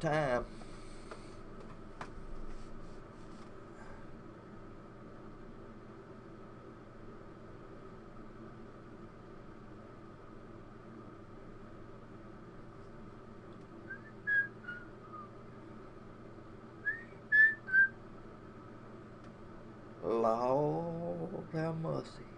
about time. Lord have mercy.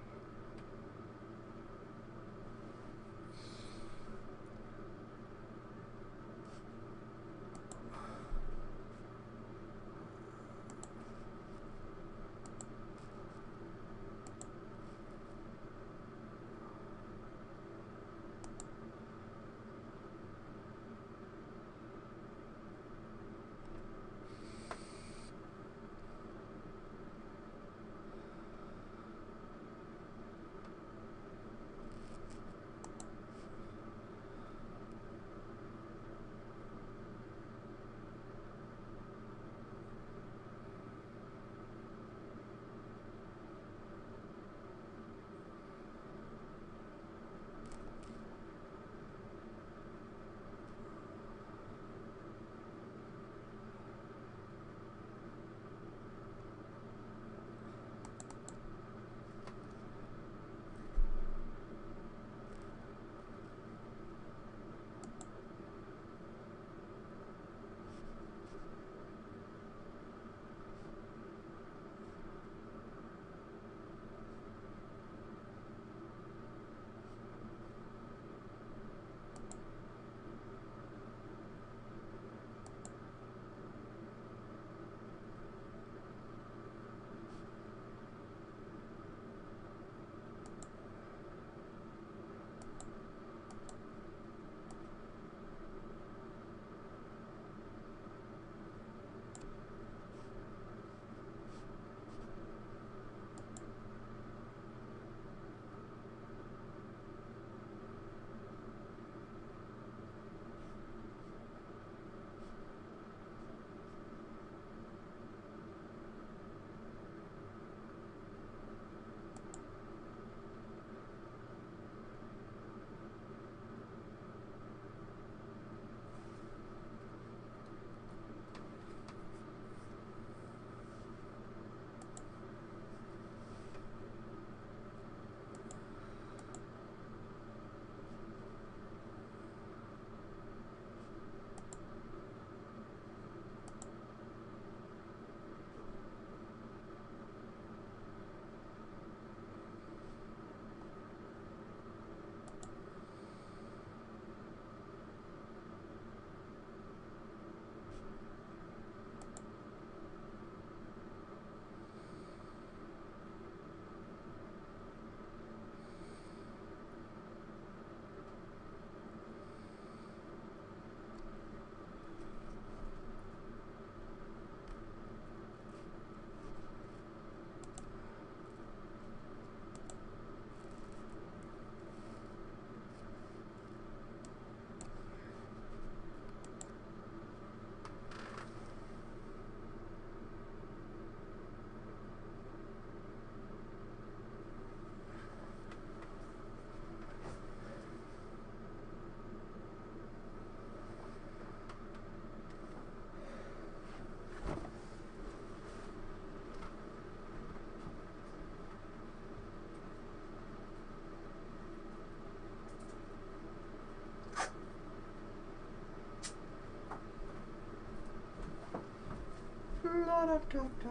La-da-da-da.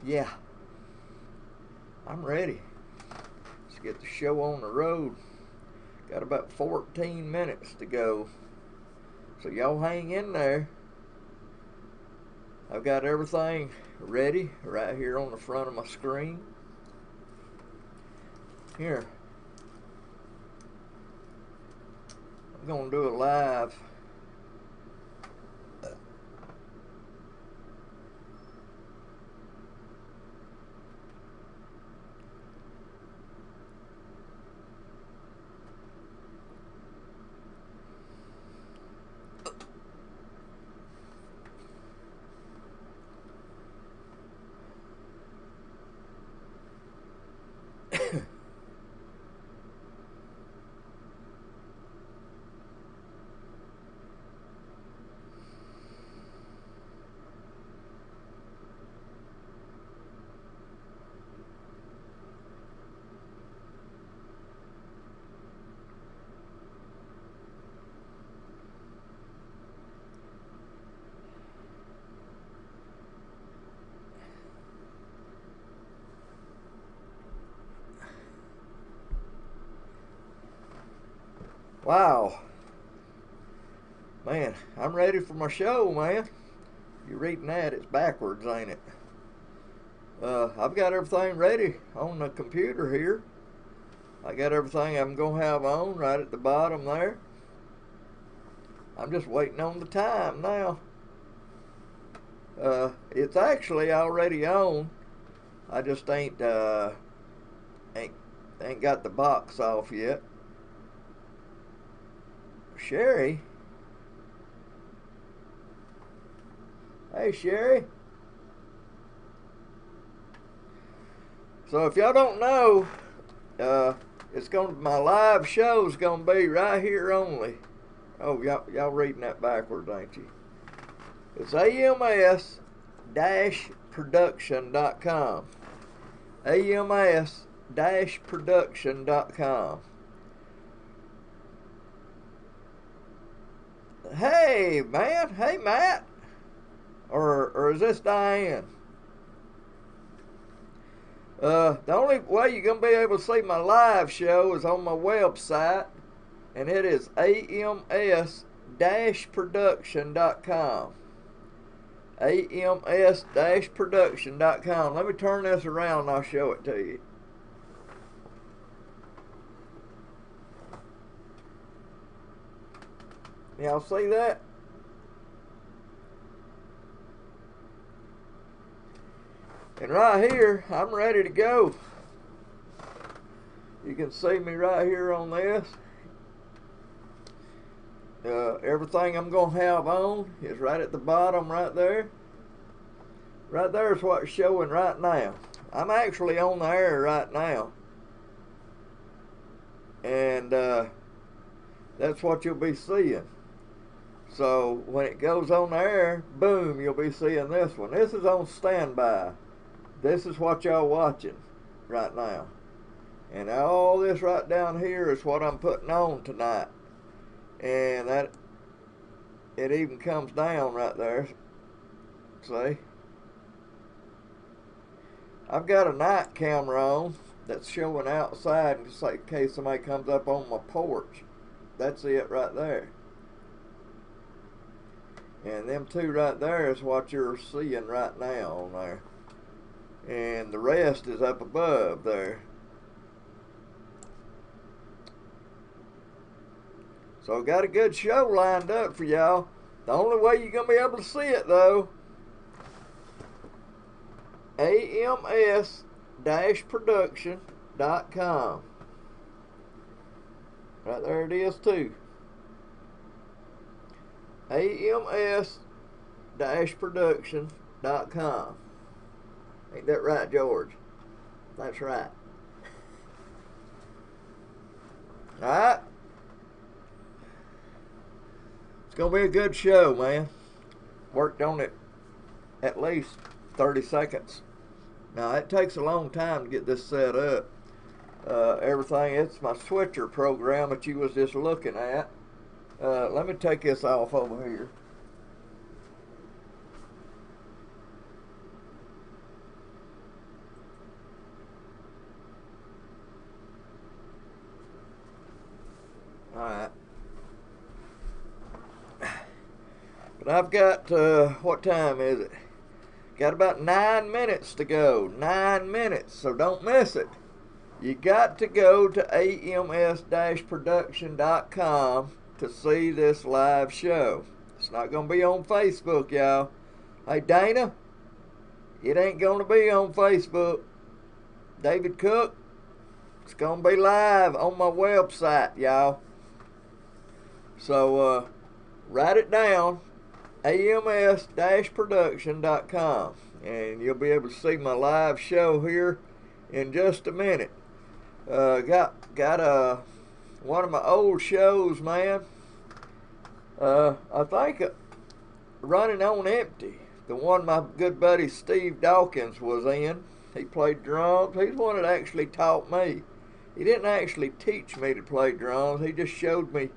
Yeah, I'm ready. Let's get the show on the road. Got about 14 minutes to go. So y'all hang in there. I've got everything ready right here on the front of my screen. Here. I'm going to do it live. Wow. Man, I'm ready for my show, man. You're reading that, it's backwards, ain't it? I've got everything ready on the computer here. I got everything I'm going to have on right at the bottom there. I'm just waiting on the time now. It's actually already on. I just ain't got the box off yet. Sherry? Hey, Sherry. So if y'all don't know, my live show's gonna be right here only. Oh, y'all reading that backwards, ain't you? It's ALBAMus-production.com. ALBAMus-production.com. Hey, man. Hey, Matt. Or is this Diane? The only way you're going to be able to see my live show is on my website, and it is AMS-production.com. AMS-production.com. Let me turn this around and I'll show it to you. Y'all see that? And right here, I'm ready to go. You can see me right here on this. Everything I'm going to have on is right at the bottom right there. Right there is what's showing right now. I'm actually on the air right now. And that's what you'll be seeing. So when it goes on the air, boom, you'll be seeing this one. This is on standby. This is what y'all watching right now. And all this right down here is what I'm putting on tonight. And that, it even comes down right there. See? I've got a night camera on that's showing outside in case somebody comes up on my porch. That's it right there. And them two right there is what you're seeing right now on there. And the rest is up above there. So got a good show lined up for y'all. The only way you're going to be able to see it though, AMS-production.com. Right there it is too. AMS-production.com. Ain't that right, George? That's right. Alright? It's going to be a good show, man. Worked on it at least 30 seconds. Now, it takes a long time to get this set up. Everything, it's my switcher program that you was just looking at. Let me take this off over here. Alright. But I've got, what time is it? Got about 9 minutes to go. 9 minutes, so don't miss it. You got to go to ams-production.com to see this live show. It's not going to be on Facebook, y'all. Hey, Dana, it ain't going to be on Facebook. David Cook, it's going to be live on my website, y'all. So, write it down, ams-production.com, and you'll be able to see my live show here in just a minute. Got one of my old shows, man. I think Running on Empty, the one my good buddy Steve Dawkins was in. He played drums. He's the one that actually taught me. He didn't actually teach me to play drums. He just showed me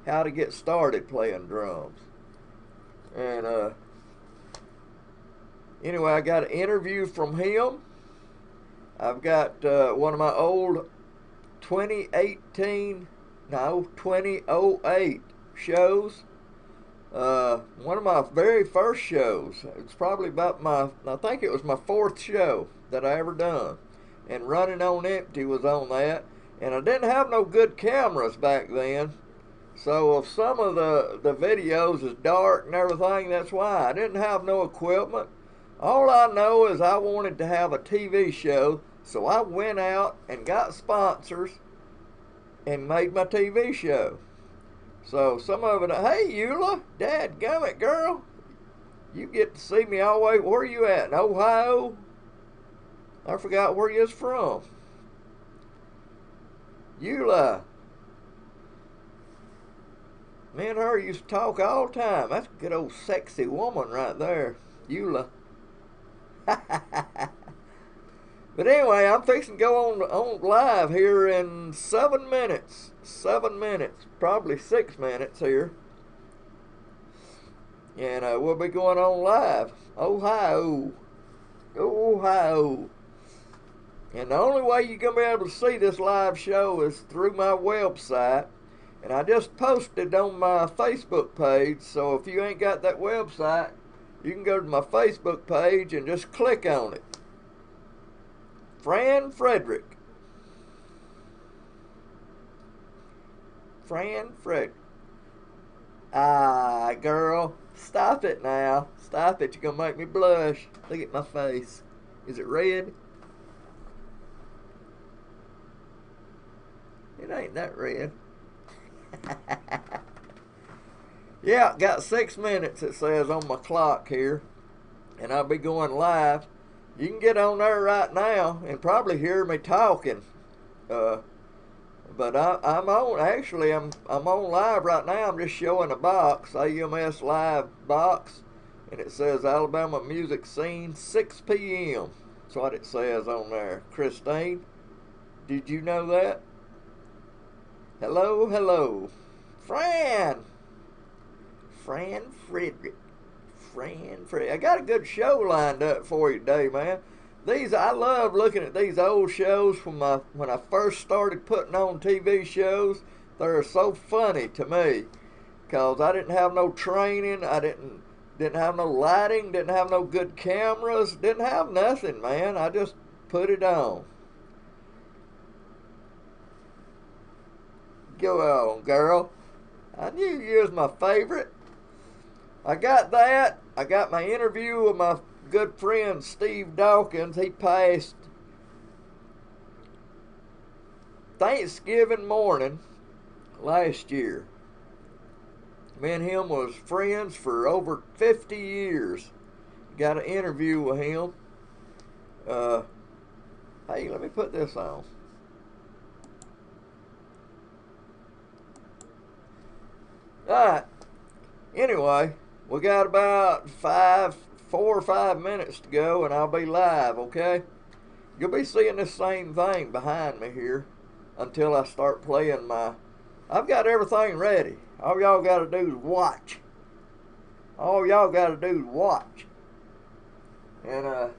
how to get started playing drums. And anyway, I got an interview from him. I've got one of my old 2018 no, 2008 shows. One of my very first shows. It's probably about I think it was my fourth show that I ever done. And Running on Empty was on that. And I didn't have no good cameras back then. So if some of the videos is dark and everything, that's why. I didn't have no equipment. All I know is I wanted to have a TV show, so I went out and got sponsors and made my TV show. So some of it, hey Eula, dadgummit girl, you get to see me all the way. Where you at, in Ohio? I forgot where you's from. Eula. Me and her used to talk all the time. That's a good old sexy woman right there, Eula. But anyway, I'm fixing to go on live here in 7 minutes. 7 minutes, probably 6 minutes here. And we'll be going on live. Ohio. Ohio. And the only way you're going to be able to see this live show is through my website. And I just posted on my Facebook page. So if you ain't got that website, you can go to my Facebook page and just click on it. Fran Frederick. Fran Frederick. Ah, girl, stop it now. Stop it. You're going to make me blush. Look at my face. Is it red? It ain't that red. Yeah, got 6 minutes, it says on my clock here. And I'll be going live. You can get on there right now and probably hear me talking. But I'm on, actually, I'm on live right now. I'm just showing a box, AMS Live box. And it says Alabama Music Scene, 6 p.m. That's what it says on there. Christine, did you know that? Hello, hello. Fran Frederick. I got a good show lined up for you today, man. I love looking at these old shows from when I first started putting on TV shows. They're so funny to me because I didn't have no training. I didn't have no lighting. Didn't have no good cameras. Didn't have nothing, man. I just put it on. Go on, girl. I knew you was my favorite. I got that. I got my interview with my good friend Steve Dawkins. He passed Thanksgiving morning last year. Me and him was friends for over 50 years. Got an interview with him. Hey, let me put this on. Alright. Anyway, we got about 4 or 5 minutes to go and I'll be live, okay? You'll be seeing this same thing behind me here until I start playing I've got everything ready. All y'all got to do is watch. All y'all got to do is watch. And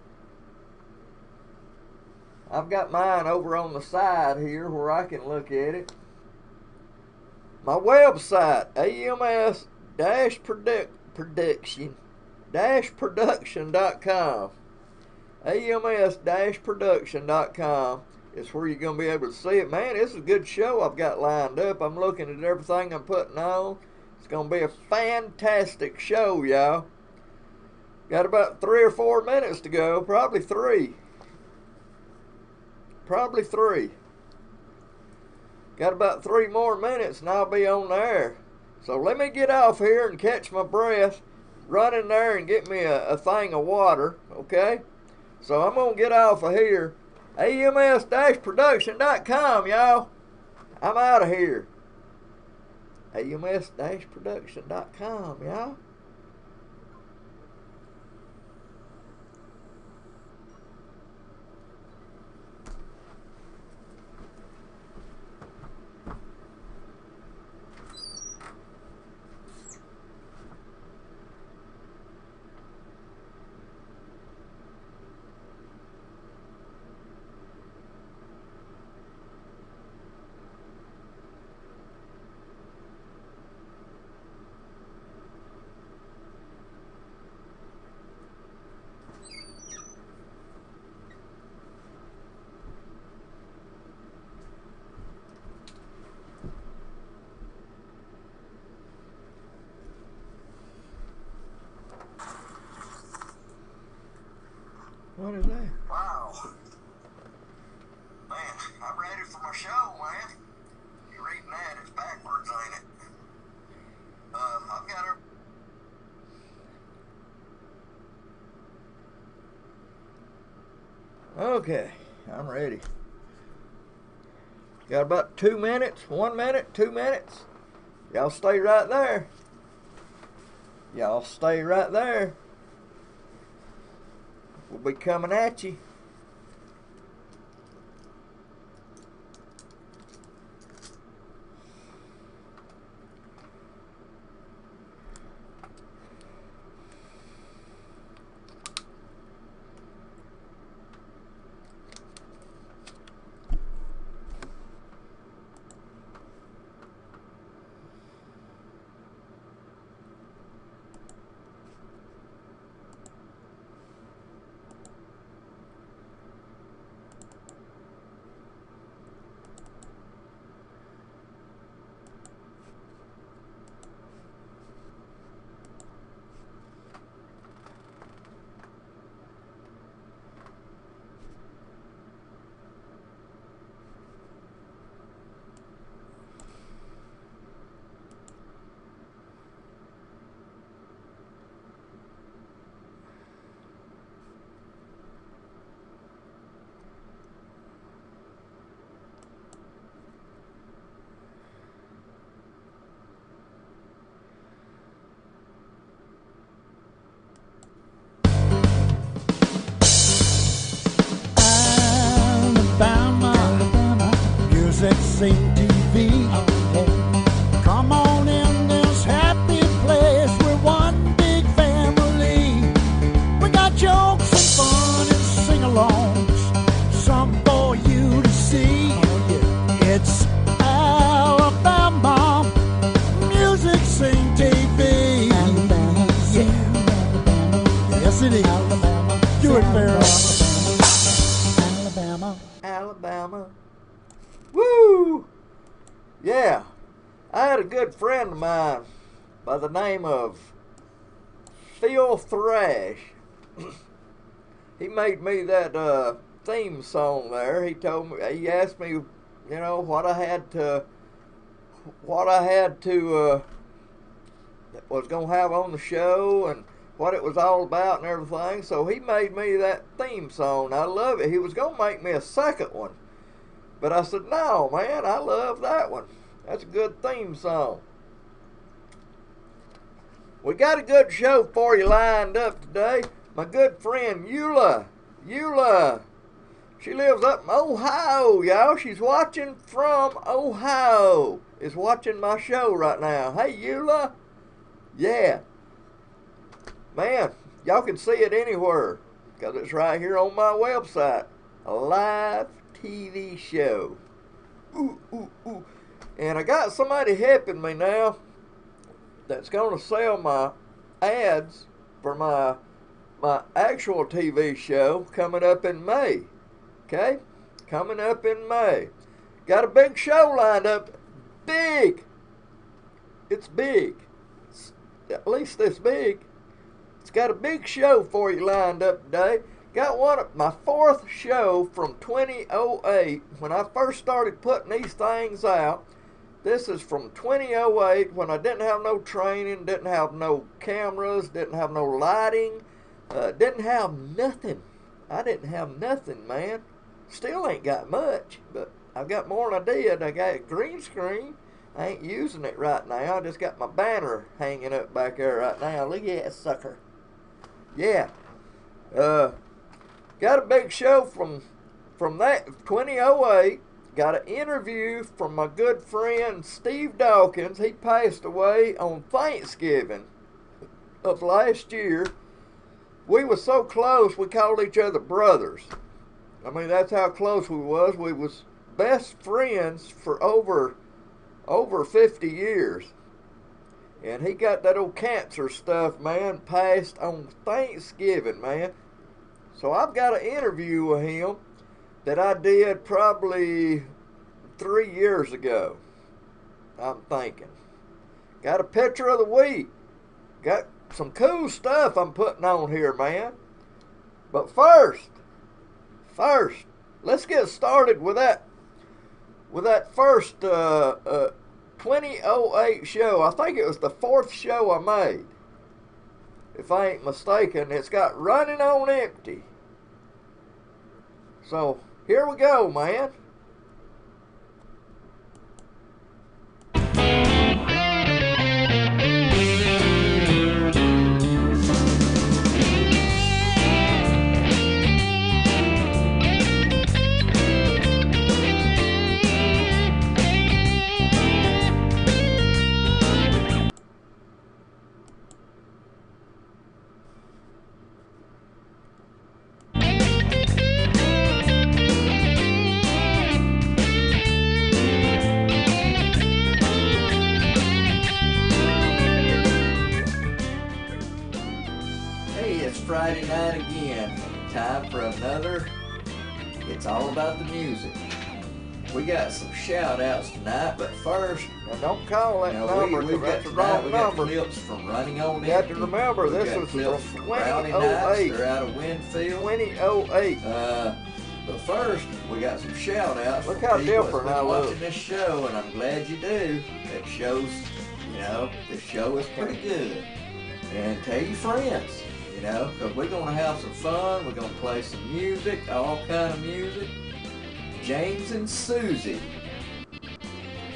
I've got mine over on the side here where I can look at it. My website, ALMS-production.com. ALMS-production.com is where you're going to be able to see it. Man, this is a good show I've got lined up. I'm looking at everything I'm putting on. It's going to be a fantastic show, y'all. Got about 3 or 4 minutes to go. Probably 3. Probably 3. Got about 3 more minutes and I'll be on there. So let me get off here and catch my breath. Run in there and get me a thing of water, okay? So I'm going to get off of here. ALMS-production.com, y'all. I'm out of here. ALMS-production.com, y'all. What is that? Wow. Man, I'm ready for my show, man. You're reading that, it's backwards, ain't it? I've got her. Okay, I'm ready. Got about 2 minutes, 1 minute, 2 minutes. Y'all stay right there. Y'all stay right there. We'll be coming at you. AlabamaMusicSceneTV. Come on in this happy place. We're one big family. We got jokes and fun and sing-alongs, some for you to see. It's Alabama Music Scene TV. Yes, it is. Do it, Farrah. Alabama. Woo! Yeah. I had a good friend of mine by the name of Phil Thrash. He made me that theme song there. He told me, he asked me, you know, what I had to was gonna have on the show and what it was all about and everything. So he made me that theme song. I love it. He was gonna make me a second one, but I said, no, man, I love that one. That's a good theme song. We got a good show for you lined up today. My good friend Eula. She lives up in Ohio, y'all. She's watching from Ohio. Is watching my show right now. Hey, Eula. Yeah. Man, y'all can see it anywhere because it's right here on my website. A live TV show. Ooh, ooh, ooh. And I got somebody helping me now that's going to sell my ads for my actual TV show coming up in May. Okay? Coming up in May. Got a big show lined up. Big. It's big. It's at least this big. It's got a big show for you lined up today. Got one of my fourth show from 2008 when I first started putting these things out. This is from 2008 when I didn't have no training, didn't have no cameras, didn't have no lighting, didn't have nothing. I didn't have nothing, man. Still ain't got much, but I've got more than I did. I got a green screen. I ain't using it right now. I just got my banner hanging up back there right now. Look at that sucker. Yeah. Got a big show from that 2008. Got an interview from my good friend Steve Dawkins. He passed away on Thanksgiving of last year. We was so close we called each other brothers. I mean, that's how close we was. We was best friends for over 50 years. And he got that old cancer stuff, man, passed on Thanksgiving, man. So I've got an interview with him that I did probably 3 years ago, I'm thinking. Got a picture of the week. Got some cool stuff I'm putting on here, man. But first, let's get started with that first 2008 show. I think it was the 4th show I made, if I ain't mistaken. It's got Running on Empty. So here we go, man. Friday night again. Time for another It's All About the Music. We got some shout outs tonight, but first, now don't call that number, we've got that's the wrong number. Clips from Running on Empty. You have to remember, this was from 2008. They're out of Winfield. 2008. But first, we got some shout outs. Look how different I look. Watching this show, and I'm glad you do. It shows, this show is pretty good. And tell your friends. Because we're going to have some fun. We're going to play some music, all kind of music. James and Susie,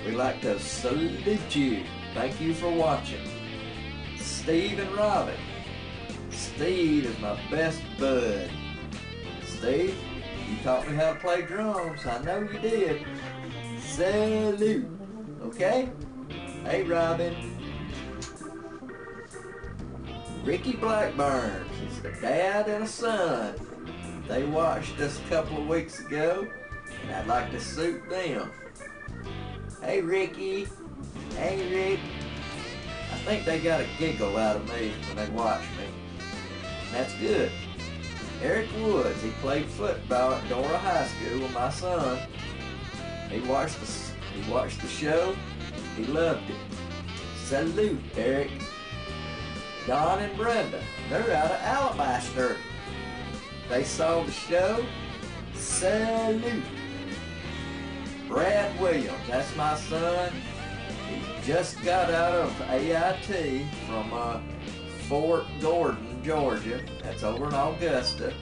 we'd like to salute you. Thank you for watching. Steve and Robin. Steve is my best bud. Steve, you taught me how to play drums. I know you did. Salute. Okay? Hey, Robin. Ricky Blackburn, he's the dad and a son. They watched us a couple of weeks ago, and I'd like to salute them. Hey Ricky, hey Rick. I think they got a giggle out of me when they watch me. And that's good. Eric Woods, he played football at Dora High School with my son. He watched the show, he loved it. Salute, Eric. Don and Brenda, they're out of Alabaster. They saw the show. Salute. Brad Williams, that's my son. He just got out of AIT from Fort Gordon, Georgia. That's over in Augusta.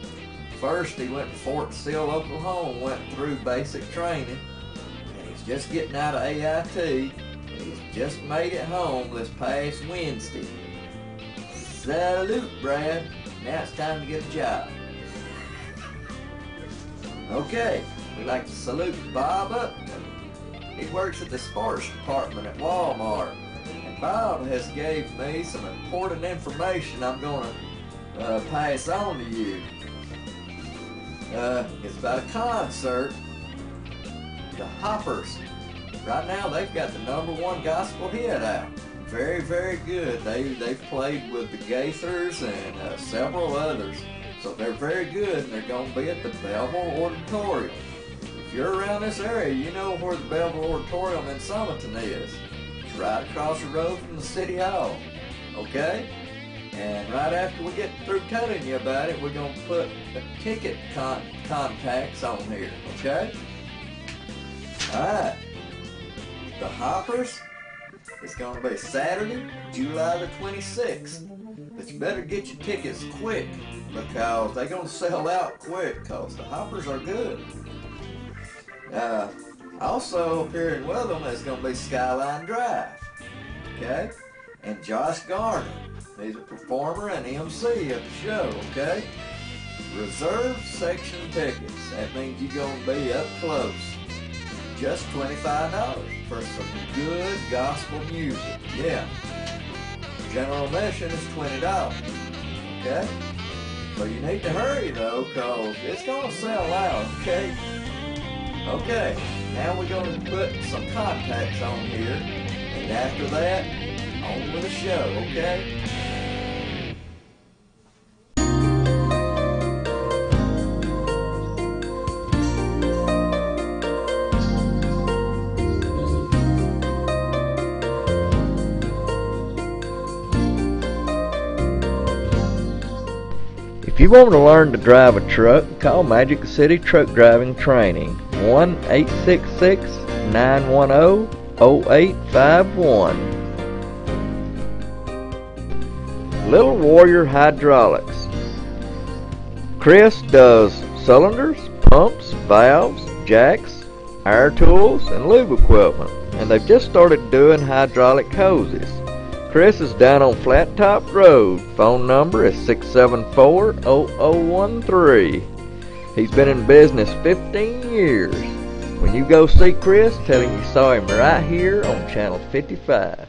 First, he went to Fort Sill, Oklahoma, went through basic training, and he's just getting out of AIT. And he's just made it home this past Wednesday. Salute, Brad. Now it's time to get a job. Okay, we'd like to salute Bob Upton. He works at the sports department at Walmart. And Bob has gave me some important information I'm going to pass on to you. It's about a concert. The Hoppers. Right now they've got the #1 gospel hit out. Very, very good. They've played with the Gaithers and several others. So they're very good, and they're going to be at the Belleville Auditorium. If you're around this area, you know where the Belleville Auditorium in Summerton is. It's right across the road from the City Hall. Okay? And right after we get through telling you about it, we're going to put the ticket contacts on here. Okay? Alright. The Hoppers. It's going to be Saturday, July the 26th. But you better get your tickets quick, because they're going to sell out quick, because the Hoppers are good. Also, here in Witham, it's going to be Skyline Drive. Okay? And Josh Garner. He's a performer and MC of the show. Okay? Reserved section tickets. That means you're going to be up close. Just $25 for some good gospel music. Yeah. General admission is $20. Okay? So you need to hurry though, because it's going to sell out, okay? Okay, now we're going to put some contacts on here, and after that, on with the show, okay? If you want to learn to drive a truck, call Magic City Truck Driving Training, 1-866-910-0851. Little Warrior Hydraulics. Chris does cylinders, pumps, valves, jacks, air tools, and lube equipment, and they've just started doing hydraulic hoses. Chris is down on Flat Top Road. Phone number is 674-0013. He's been in business 15 years. When you go see Chris, tell him you saw him right here on Channel 55.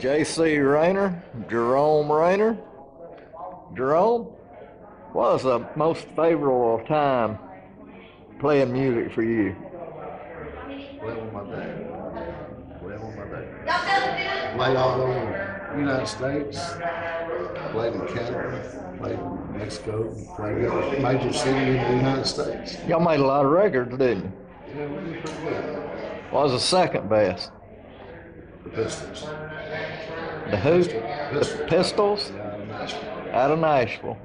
J.C. Rayner, Jerome Rayner. Jerome, what was the most favorable time playing music for you? Playing with my dad. Playing with my dad. Played all over the United States. Played in Canada. Played in Mexico. Played in every major city in the United States. Y'all made a lot of records, didn't you? Yeah, we did pretty good. What was the second best? The Pistols. The who? Pistols. The Pistols? Yeah, out of Nashville. Out of Nashville.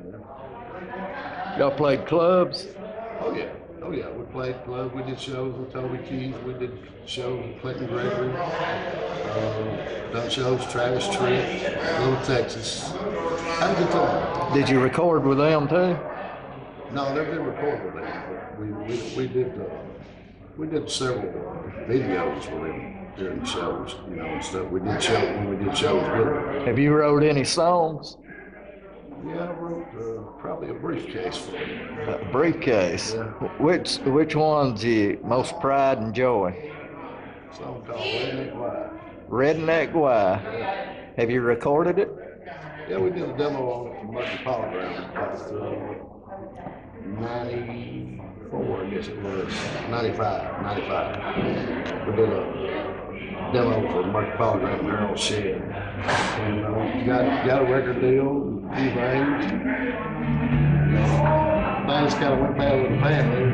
Y'all played clubs? Oh yeah. Oh yeah. We played club. We did shows with Toby Keith. We did shows with Clinton Gregory. Done shows with Travis Tritt, Little Texas. Had a good time. Did you record with them too? No, never did record with them. But we did several videos with them during the shows, you know, and stuff. We did shows when we did shows with them. Have you wrote any songs? Yeah, I wrote probably a briefcase for them. A briefcase. Yeah. Which one's you most pride and joy? A song called Redneck Live. Redneck Why? Yeah. Have you recorded it? Yeah, we did a demo on it from Murphy Polygram about 94, I guess it was. 95. We did a demo for Murphy Polygram and Harold Shed. And got a record deal, a few things. Things kind of went bad with the family.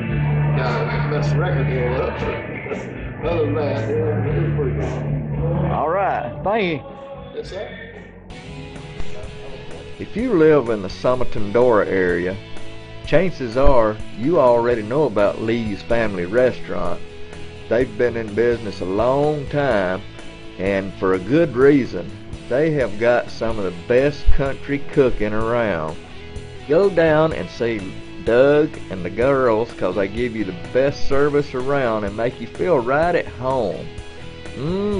Got messed the record deal up. Other than that, it was pretty good. All right, thank you. That's it. If you live in the Summit-Dora area, chances are you already know about Lee's Family Restaurant. They've been in business a long time, and for a good reason. They have got some of the best country cooking around. Go down and see Doug and the girls, because they give you the best service around and make you feel right at home.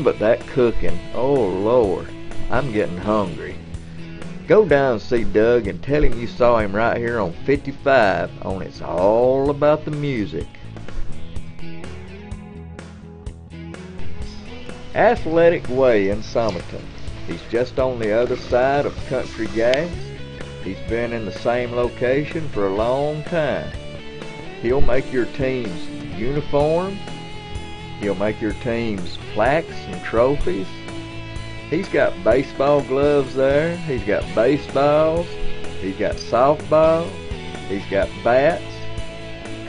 But that cooking, oh Lord, I'm getting hungry. Go down and see Doug and tell him you saw him right here on 55 on It's All About the Music. Athletic Way in Somerton. He's just on the other side of Country Gas. He's been in the same location for a long time. He'll make your team's uniforms. He'll make your team's plaques and trophies. He's got baseball gloves there. He's got baseballs. He's got softballs. He's got bats.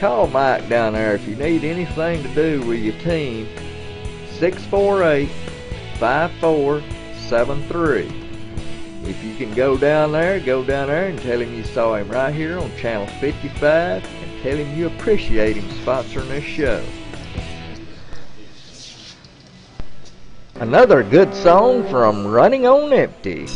Call Mike down there if you need anything to do with your team. 648-5473. If you can go down there and tell him you saw him right here on Channel 55 and tell him you appreciate him sponsoring this show. Another good song from Running on Empty.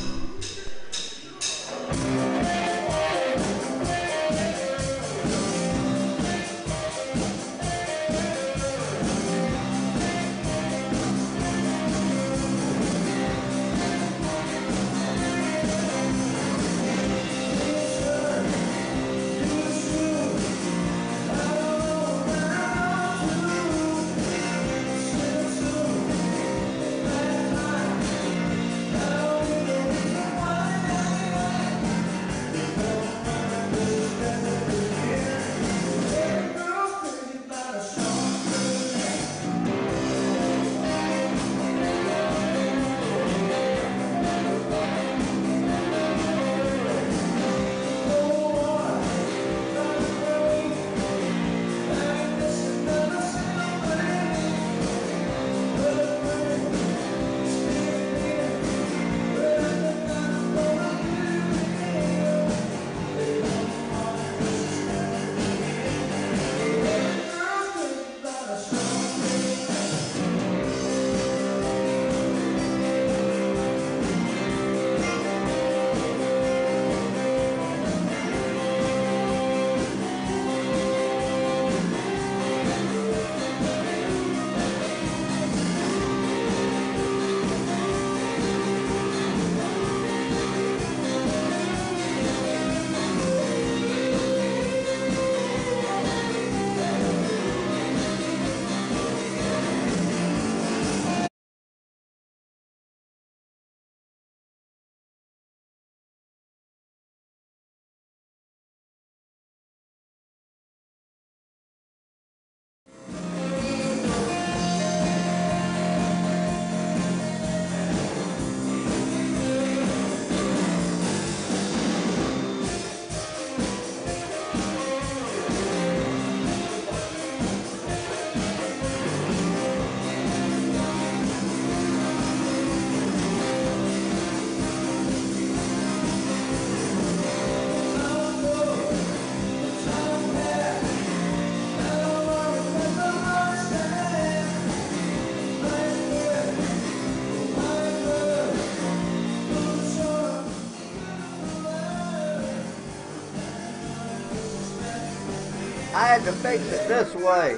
to fix it this way.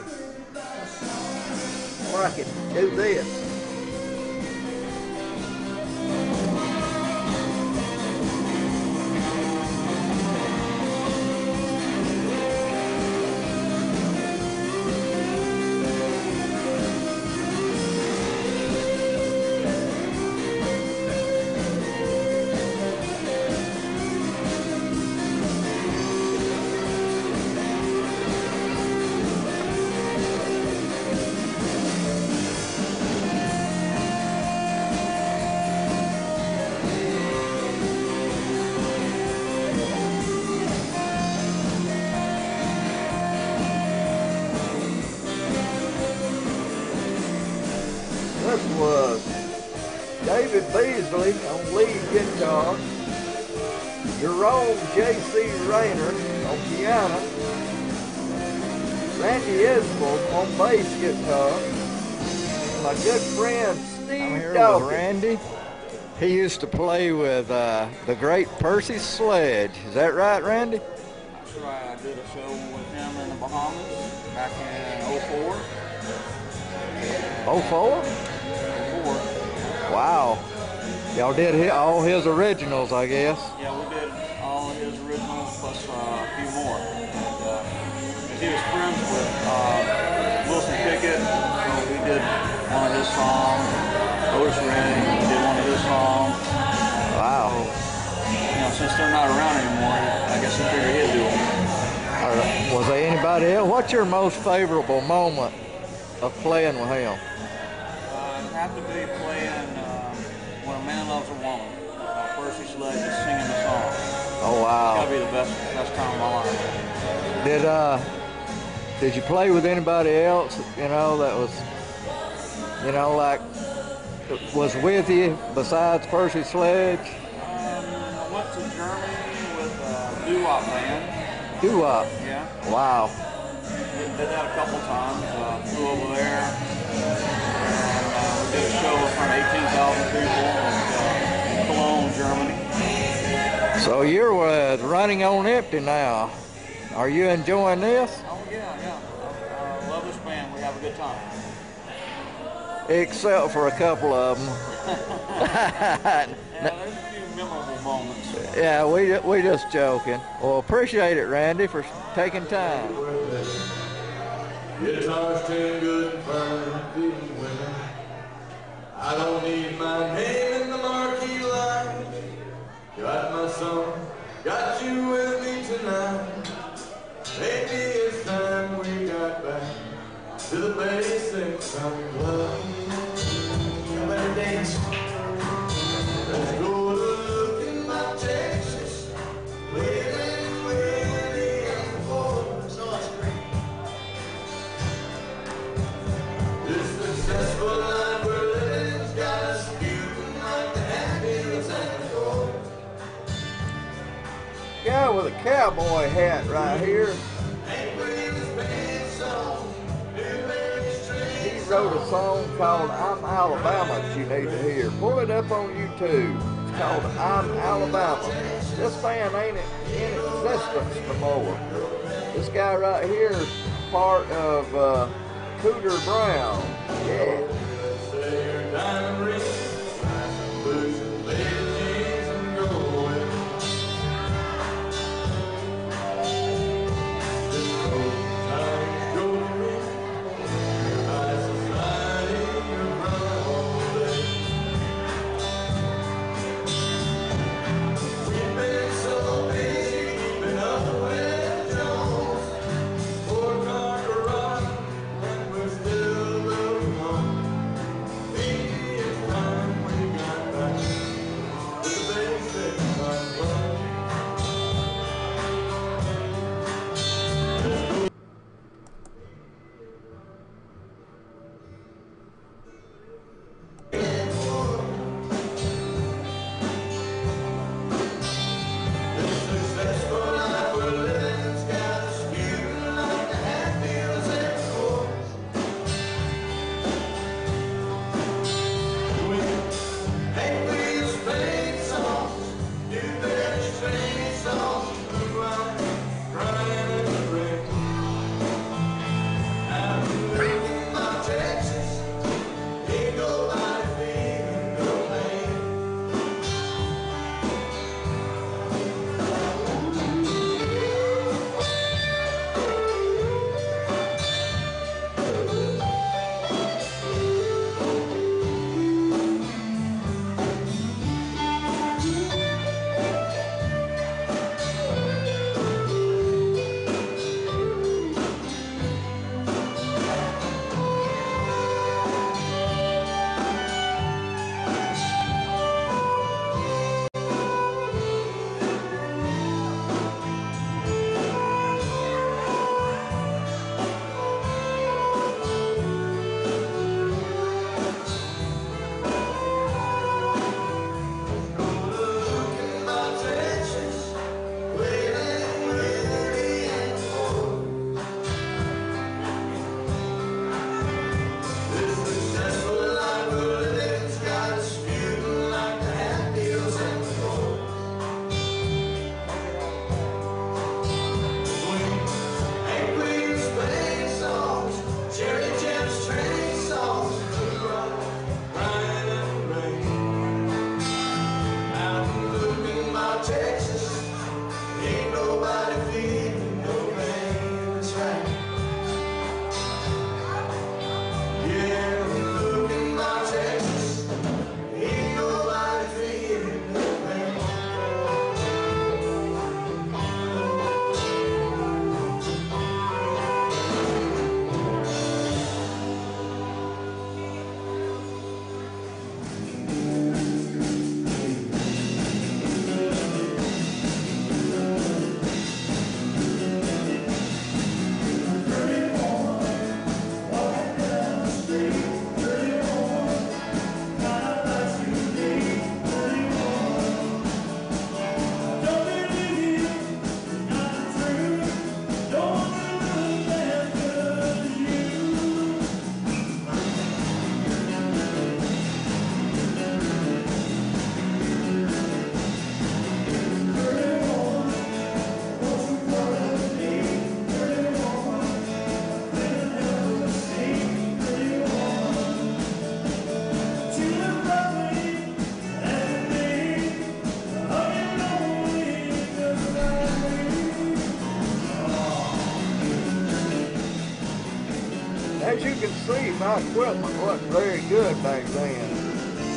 Or I can do this. This was David Beasley on lead guitar, Jerome J.C. Rayner on piano, Randy Isbell on bass guitar, and my good friend Steve I'm here Dawkins. with Randy. He used to play with the great Percy Sledge. Is that right, Randy? That's right. I did a show with him in the Bahamas back in 04. 04? 04. Wow. Y'all did all his originals, I guess. Yeah, we did all of his originals plus a few more. And he was friends with Wilson Pickett, so we did one of his songs. Otis Redding, we did one of his songs. Wow. You know, since they're not around anymore, I guess I figured he'd do them. Was there anybody else? What's your most favorable moment of playing with him? It'd have to be playing When a Man Loves a Woman. Percy Sledge is singing the song. Oh, wow. It's gotta be the best time of my life. Did you play with anybody else, you know, that was, you know, like, was with you besides Percy Sledge? I went to Germany with a doo-wop band. Doo-wop? Yeah. Wow. Did that a couple times. Flew over there. And we did a show in front of 18,000 people in Cologne, Germany. So you're with Running on Empty now. Are you enjoying this? Oh, yeah. I love this band. We have a good time. Except for a couple of them. Yeah, there's a few memorable moments. Yeah, we just joking. Well, appreciate it, Randy, for taking time. Guitar's tuned good and firm and feeling winning. I don't need my name in the marquee light. Got my song, got you with me tonight. Maybe it's time we got back to the basics of love. Better dance. Let's go to look in my Texas. Waiting, waiting for this successful life we're living's got us feeling like the happiness and the gold. Guy with a cowboy hat right here. He wrote a song called I'm Alabama that you need to hear. Pull it up on YouTube. It's called I'm Alabama. This band ain't in existence no more. This guy right here is part of Cooter Brown. Yeah. my equipment wasn't very good back then.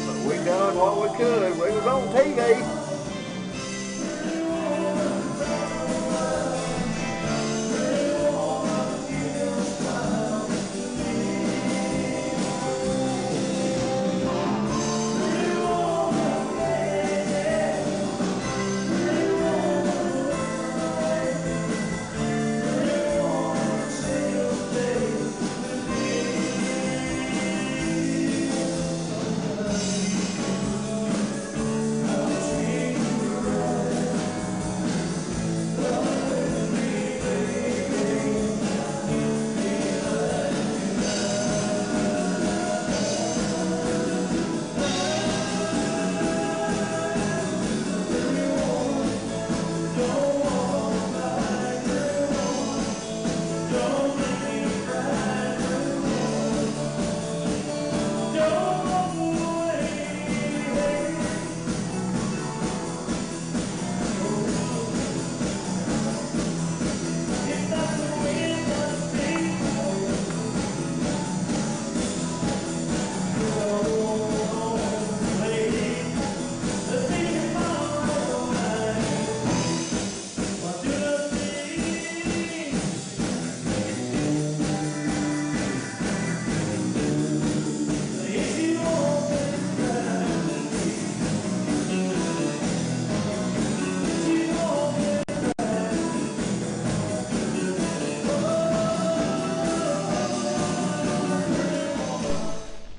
But we done what we could. We was on TV.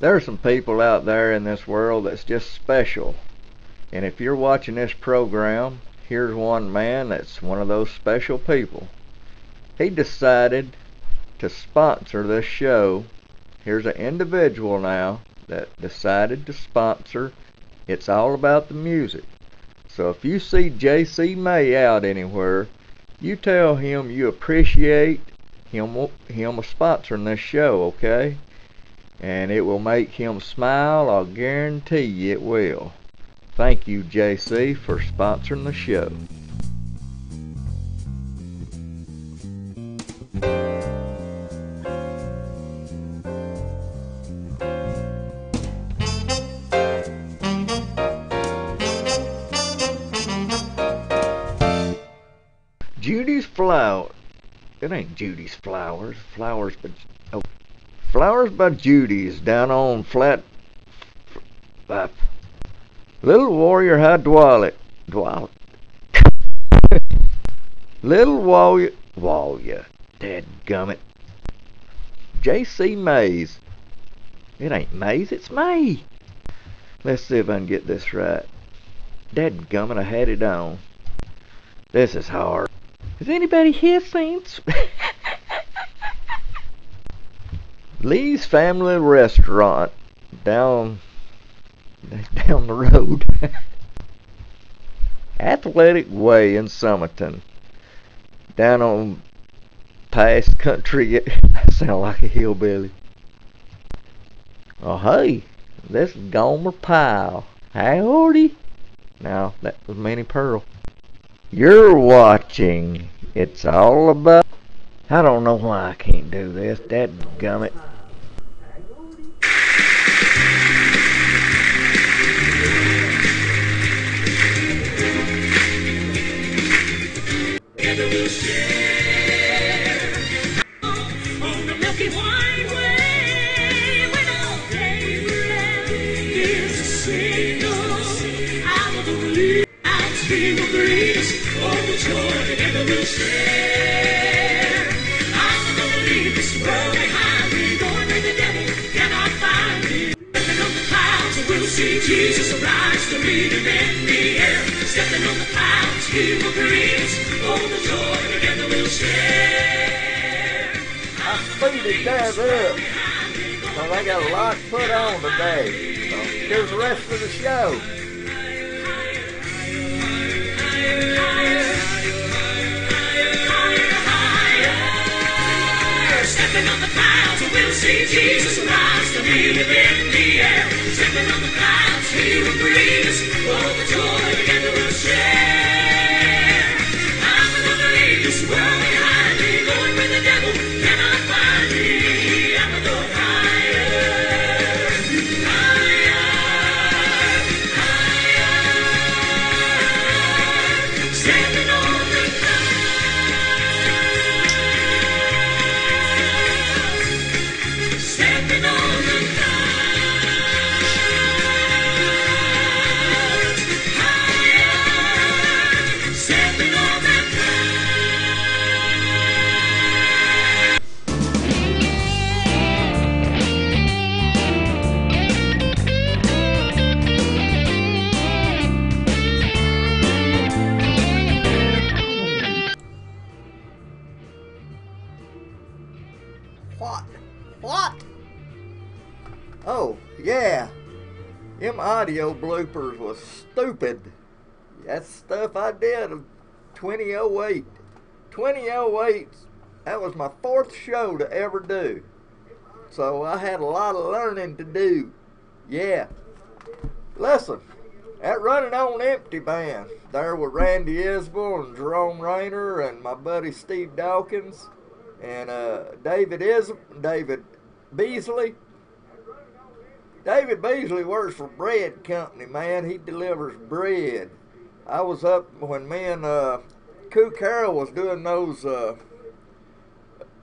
There are some people out there in this world that's just special. And if you're watching this program, here's one man that's one of those special people. He decided to sponsor this show. Here's an individual now that decided to sponsor It's All About the Music. So if you see J.C. May out anywhere, you tell him you appreciate him sponsoring this show, okay? And it will make him smile. I'll guarantee you it will. Thank you, JC, for sponsoring the show. Judy's Flower. It ain't Judy's Flowers. Flowers, but oh. Flowers by Judy's down on Little Warrior High Dwallet. Little Warrior, dadgummit. J.C. Mays. It ain't Mays, it's May. Let's see if I can get this right. Dadgummit, I had it on. This is hard. Has anybody here seen Lee's Family Restaurant down the road? Athletic Way in Summerton. Down on past country. I sound like a hillbilly. Oh hey, this is Gomer Pyle. Howdy. Now that was Minnie Pearl. You're watching It's All About. I don't know why I can't do this. Dadgummit. Jesus arise to meet him in the air. Stepping on the clouds, he will greet us. Oh, the joy together we'll share. I speeded that up. Well, I got a lot put on today. So here's the rest of the show. Stepping on the clouds, we'll see Jesus rise to meet him in the air. Stepping on the clouds, he will greet us. Oh, the joy together we'll share. I'm gonna leave this world behind me, going where the devil cannot find me. I'm gonna go higher. Yeah, them audio bloopers was stupid. That's stuff I did in 2008. 2008, that was my 4th show to ever do. So I had a lot of learning to do. Yeah. Listen, that Running On Empty band, there with Randy Isbell and Jerome Rayner and my buddy Steve Dawkins and David Beasley. David Beasley works for bread company, man. He delivers bread. I was up when me and Koo Carroll was doing those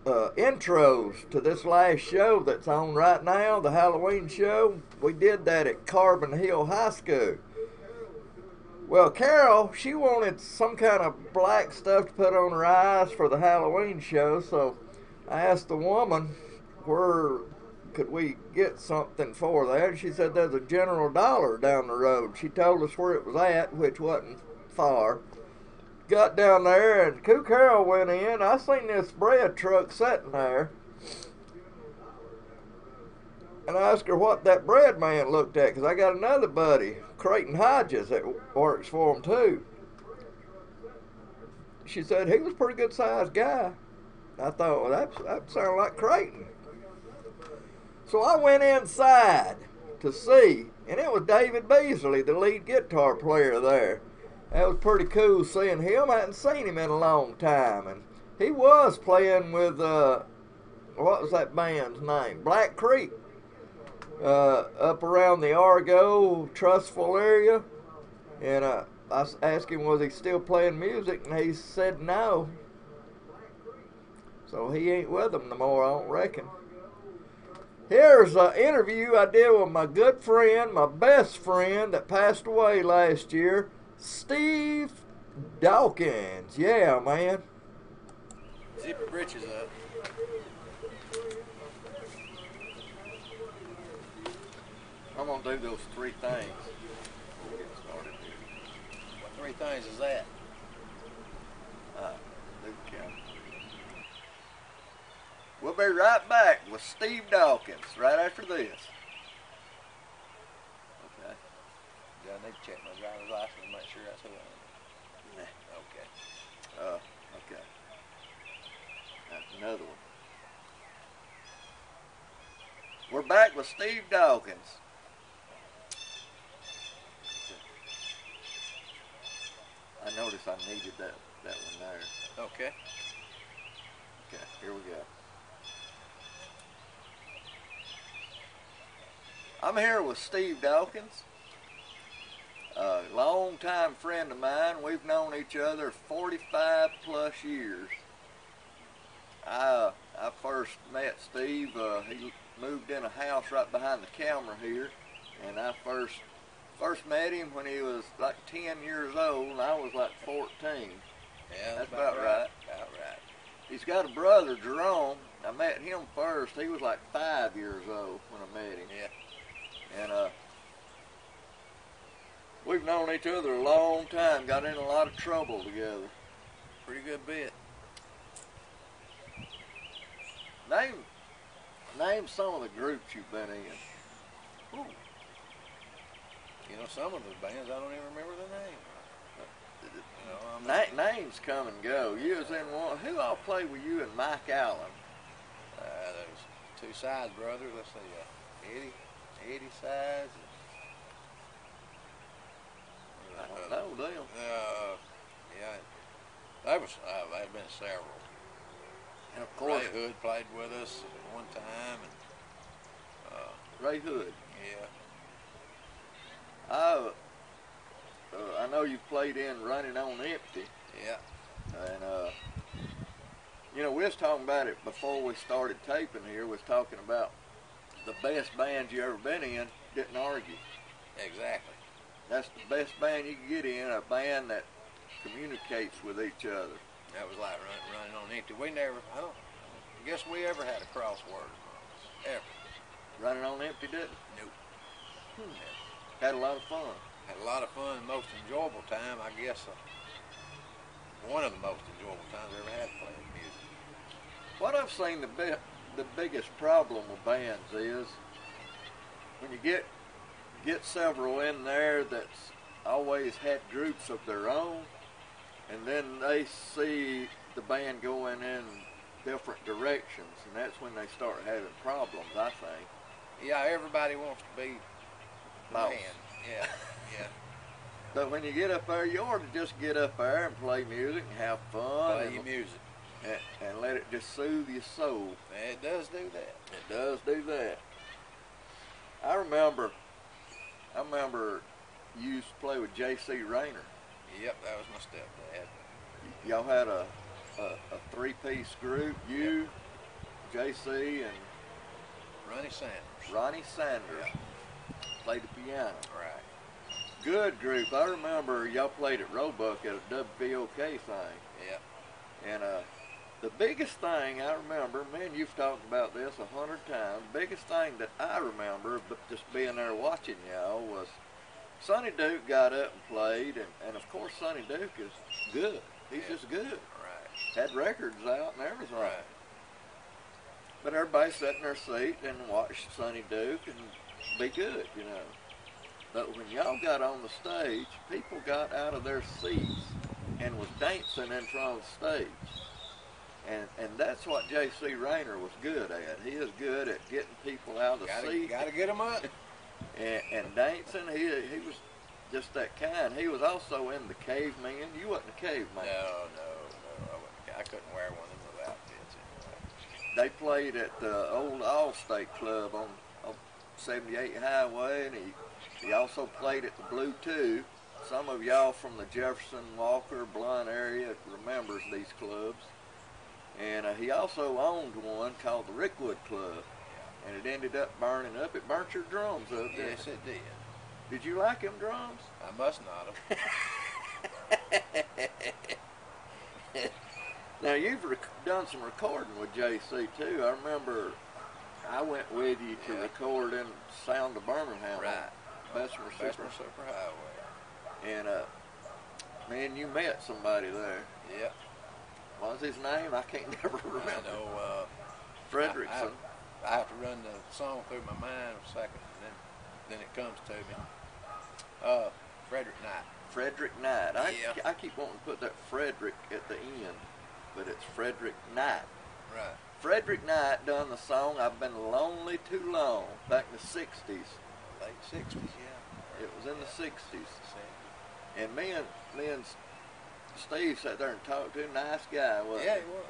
intros to this last show that's on right now, the Halloween show. We did that at Carbon Hill High School. Well, Carol, she wanted some kind of black stuff to put on her eyes for the Halloween show, so I asked the woman where could we get something for that. And she said there's a General Dollar down the road. She told us where it was at, which wasn't far. Got down there, and Koo Carroll went in. I seen this bread truck sitting there. And I asked her what that bread man looked at, because I got another buddy, Creighton Hodges, that works for him too. She said he was a pretty good sized guy. I thought, well, that sounded like Creighton. So I went inside to see, and it was David Beasley, the lead guitar player there. That was pretty cool seeing him. I hadn't seen him in a long time. And he was playing with, what was that band's name? Black Creek. Up around the Argo, Trustful area. And I asked him, was he still playing music? And he said no. So he ain't with them no more, I don't reckon. Here's an interview I did with my good friend, my best friend that passed away last year, Steve Dawkins. Yeah, man. Zip your britches up. I'm going to do those 3 things. We'll get started here. What 3 things is that? Do count. We'll be right back with Steve Dawkins right after this. Okay. Yeah, I need to check my driver's license and make sure that's who I am. Okay. Okay. That's another one. We're back with Steve Dawkins. I noticed I needed that one there. Okay. Okay, here we go. I'm here with Steve Dawkins, a long-time friend of mine. We've known each other 45 plus years. I first met Steve, he moved in a house right behind the camera here, and I first met him when he was like 10 years old, and I was like 14. Yeah, that's about right. About right. He's got a brother, Jerome. I met him first. He was like 5 years old when I met him. Yeah. And we've known each other a long time, got in a lot of trouble together. Pretty good bit. Name some of the groups you've been in. Ooh. You know, some of the bands, I don't even remember the name. You know, names come and go. You was in one. Who all played with you and Mike Allen? There was 2 Sides brothers. Let's see, Eddie Sides. I don't know them. Yeah, they've been several. And of course, Ray Hood played with us at one time. And, Ray Hood. Yeah. I know you've played in Running On Empty. Yeah. And, you know, we was talking about it before we started taping here. We was talking about the best bands you ever been in didn't argue. Exactly. That's the best band you can get in, a band that communicates with each other. That was like running on empty. We never, I guess we ever had a crossword. Ever. Running On Empty didn't? Nope. Had a lot of fun. Had a lot of fun. Most enjoyable time, I guess, one of the most enjoyable times I ever had playing music. What I've seen the biggest problem with bands is when you get several in there that's always had groups of their own, and then they see the band going in different directions, and that's when they start having problems, I think. Yeah, everybody wants to be the Boss. man. Yeah, yeah. But when you get up there, you ought to just get up there and play music and have fun. Play your music. And let it just soothe your soul. It does do that. It does do that. I remember you used to play with J.C. Rayner. Yep, that was my stepdad. Y'all had a three-piece group, you, J.C., and Ronnie Sanders Yeah. played the piano. Right. Good group. I remember y'all played at Roebuck at a WVOK thing. Yeah. And the biggest thing I remember, man, you've talked about this 100 times, biggest thing that I remember, but just being there watching y'all, was Sonny Duke got up and played, and of course Sonny Duke is good. He's just good. Right. Had records out and everything. Right. But everybody sat in their seat and watched Sonny Duke and be good, you know. But when y'all got on the stage, people got out of their seats and was dancing in front of the stage. And that's what J.C. Rayner was good at. He is good at getting people out of the seat. Gotta get them up. and dancing. He was just that kind. He was also in the Caveman. You wasn't a Caveman. No. I couldn't wear one of those outfits anyway. They played at the old Allstate Club on 78 Highway, and he also played at the Blue 2. Some of y'all from the Jefferson, Walker, Blunt area remembers these clubs. And he also owned one called the Rickwood Club, and it ended up burning up. It burnt your drums up, didn't Yes, it did. Did you like them drums? I must not have. Now, you've done some recording with JC, too. I remember I went with you to record in Sound of Birmingham. Right. Bessemer Superhighway. And, man, you met somebody there. Yep. What was his name? I can't never remember. I know, Fredrickson. I have to run the song through my mind a second, and then it comes to me. Frederick Knight. Frederick Knight. I keep wanting to put that Frederick at the end, but it's Frederick Knight. Right. Frederick Knight done the song "I've Been Lonely Too Long" back in the 60s. Late 60s, yeah. It was in the 60s. And me and Steve sat there and talked to him. Nice guy, wasn't he? Yeah, he was.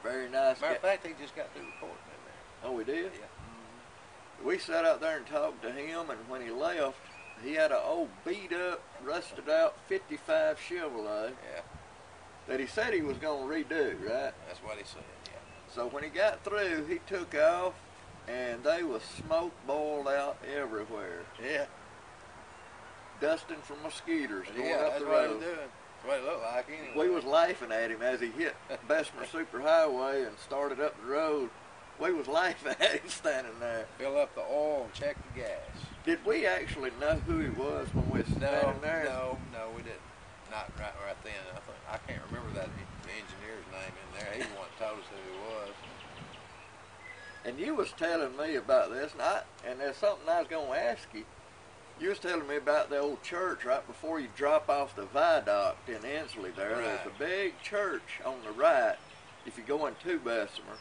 Very nice guy. Matter of fact, he just got through recording in there. Oh, we did? Yeah. We sat out there and talked to him, and when he left, he had an old beat-up, rusted-out 55 Chevrolet Yeah. that he said he was going to redo, right? That's what he said, yeah. So when he got through, he took off, and they was smoke boiled out everywhere. Yeah. Dusting from mosquitoes going Yeah, up that's the what he road. was doing. That's what it looked like anyway. We was laughing at him as he hit Bessemer Superhighway and started up the road. We was laughing at him standing there. Fill up the oil and check the gas. Did we actually know who he was when we was standing there? No, we didn't. Not right then. I can't remember the engineer's name in there. He the one that told us who he was. And you was telling me about this, and there's something I was going to ask you. You was telling me about the old church right before you drop off the viaduct in Ensley there. Right. There's a big church on the right if you go into Bessemer.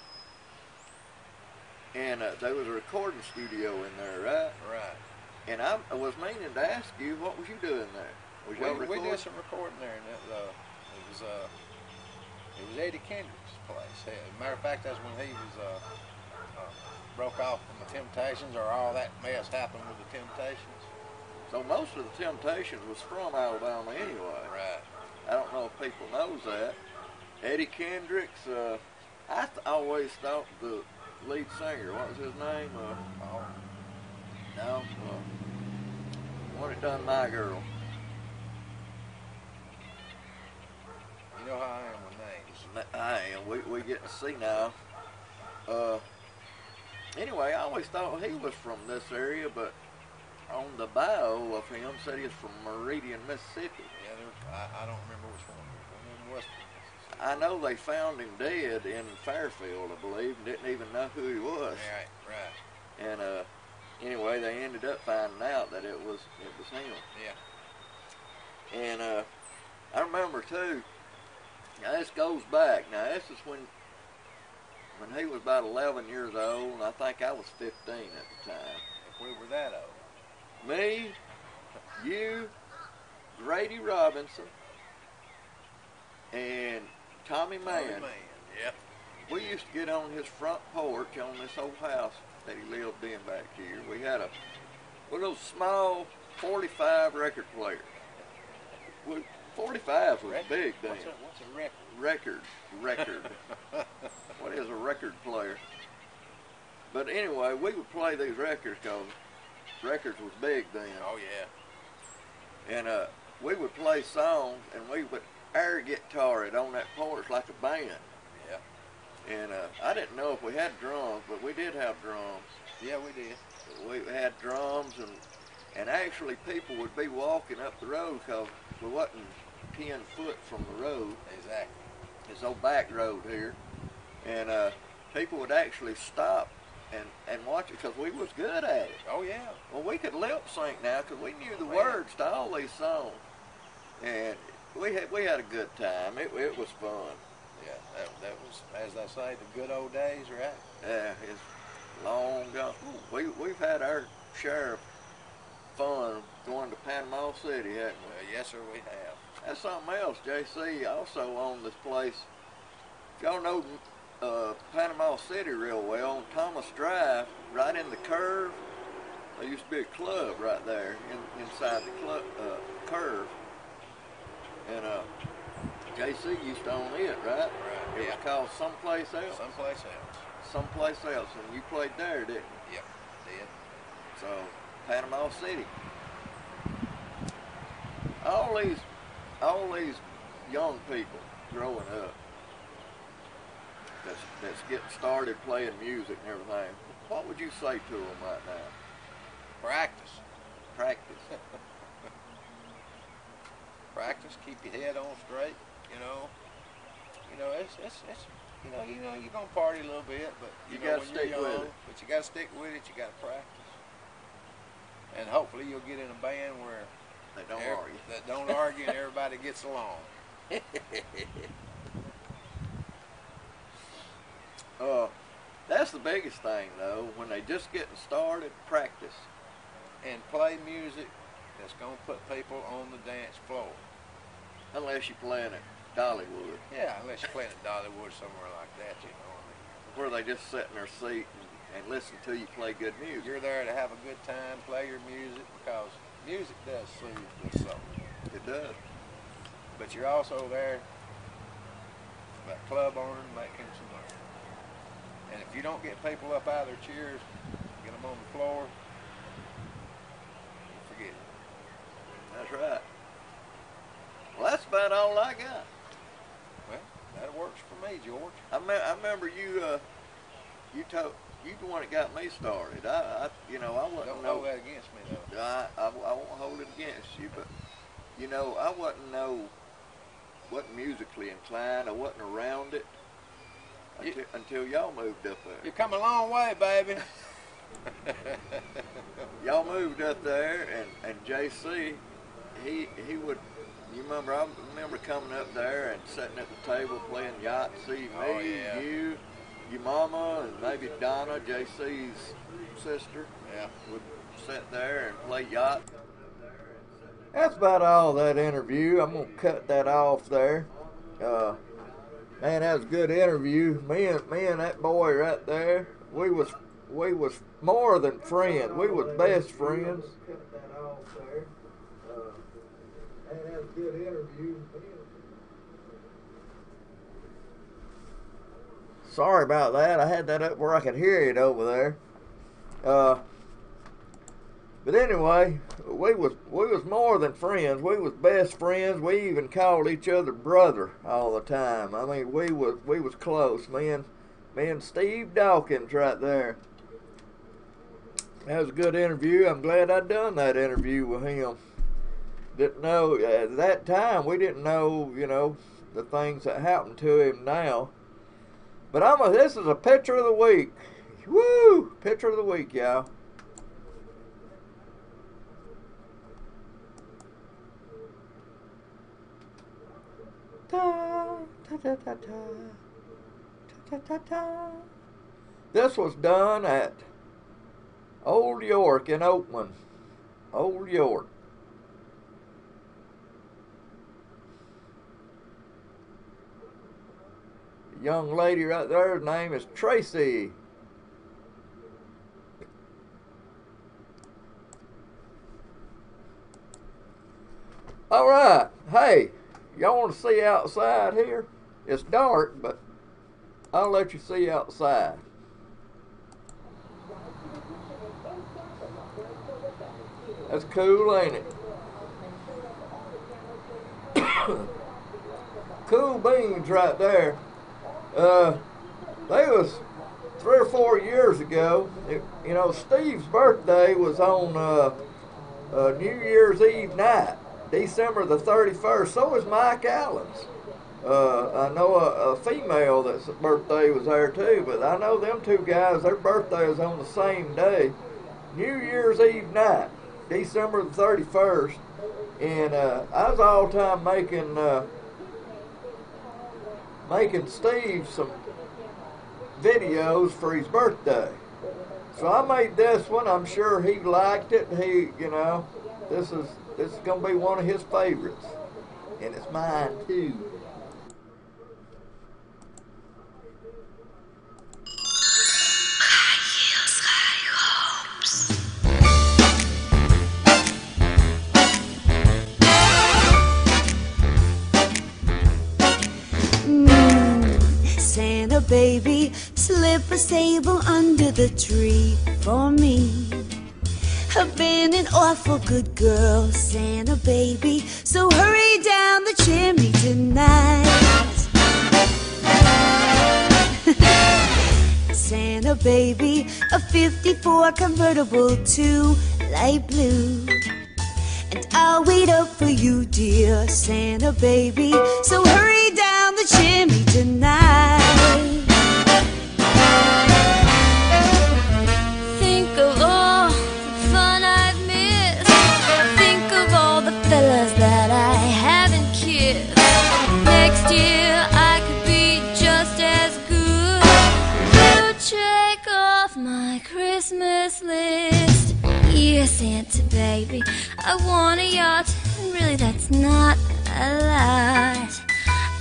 And there was a recording studio in there, right? Right. And I was meaning to ask you, what was you doing there? Was y'all We recording? did some recording there, and it was Eddie Kendrick's place. As a matter of fact, that's when he was broke off from the Temptations, or all that mess happened with the Temptations. So most of the Temptations was from Alabama anyway. Right. I don't know if people knows that. Eddie Kendrick's, I always thought the lead singer, what was his name? No, one that done My Girl. You know how I am with names. I am. We get to see now. Anyway, I always thought he was from this area, but on the bio of him said he was from Meridian, Mississippi. Yeah, I don't remember which one. One in Western Mississippi. I know they found him dead in Fairfield, I believe, and didn't even know who he was. Right. And anyway, they ended up finding out that it was him. Yeah. And I remember too. Now this goes back. Now this is when he was about 11 years old, and I think I was 15 at the time. If we were that old. Me, you, Grady Robinson, and Tommy Mann. Tommy Mann, yeah. We used to get on his front porch on this old house that he lived in back here. We had one of those small 45 record players. 45 was big then. What's a record? Record. What is a record player? But anyway, we would play these records because records was big then. Oh yeah. And we would play songs, and we would air guitar it on that porch like a band. Yeah. And I didn't know if we had drums, but we did have drums. Yeah, we did. We had drums, and actually people would be walking up the road because we wasn't 10 foot from the road. Exactly. This old back road here. And people would actually stop and watch it because we was good at it. Oh yeah. Well, we could lip sync now because we knew the man. words to all these songs. And we had a good time. It was fun. Yeah, that was, as they say, the good old days, right? Yeah, it's long gone. We've had our share of fun going to Panama City, haven't we? Yes, sir, we have. That's something else. JC also owned this place. Y'all know Panama City real well. On Thomas Drive, right in the curve, there used to be a club right there inside the club curve. And JC used to own it, right? Right. It was called Someplace Else. Someplace else. Someplace Else, and you played there, didn't you? Yep, did. So, Panama City. All these young people growing up that's getting started playing music and everything, what would you say to them right now? Practice. Practice. Practice. Keep your head on straight. You know, it's you're gonna party a little bit, but You know, gotta when stick you're with young, it. But you gotta stick with it. You gotta practice, and hopefully you'll get in a band where They don't argue. That don't argue and everybody gets along. That's the biggest thing though. When they just getting started, practice. And play music that's gonna put people on the dance floor. Unless you're playing at Dollywood, Yeah, unless you're playing at Dollywood somewhere like that, you know. I mean, where they just sit in their seat and listen to you play good music. you're there to have a good time, play your music, because music does soothe the soul. It does. But you're also there, that club owner, making some money. And if you don't get people up out of their chairs, get them on the floor, forget it. That's right. Well, that's about all I got. Well, that works for me, George. I remember you the one that got me started. I wasn't Don't hold that against me, though. I won't hold it against you, but I wasn't musically inclined. I wasn't around it until y'all moved up there. You come a long way, baby. Y'all moved up there, and JC, he would. I remember coming up there and sitting at the table playing Yahtzee. Oh, Me, yeah. you, your mama, and maybe Donna, JC's sister. Yeah. Would sit there and play yacht. That's about all that interview. I'm gonna cut that off there. Man, that was a good interview. Me and that boy right there, we was more than friends. We was best friends. Cut that off there. Man, that was a good interview. Sorry about that. I had that up where I could hear it over there. But anyway, we was more than friends. We was best friends. We even called each other brother all the time. I mean, we was close. Me and Steve Dawkins right there. That was a good interview. I'm glad I done that interview with him. Didn't know at that time. We didn't know, the things that happened to him now. But this is a picture of the week. Woo! Picture of the week, y'all. This was done at Old York in Oakland. Old York. The young lady right there, her name is Tracy. All right, hey, y'all want to see outside here? It's dark, but I'll let you see outside. That's cool, ain't it? Cool beans right there. They was 3 or 4 years ago. You know, Steve's birthday was on New Year's Eve night, December the 31st. So was Mike Allen's. I know a female that's birthday was there too, but I know them two guys, their birthday was on the same day, New Year's Eve night, December the 31st. And I was all the time making Steve some videos for his birthday. So I made this one. I'm sure he liked it. He, you know, this is gonna be one of his favorites, and it's mine too. Santa baby, slip a sable under the tree for me. I've been an awful good girl, Santa baby, so hurry down the chimney tonight. Santa baby, a 54 convertible to light blue. And I'll wait up for you, dear Santa baby, so hurry down the chimney tonight. Think of all the fun I've missed. Think of all the fellas that I haven't kissed. Next year I could be just as good. You check off my Christmas list. Yeah, Santa baby, I want a yacht, and really that's not a lot.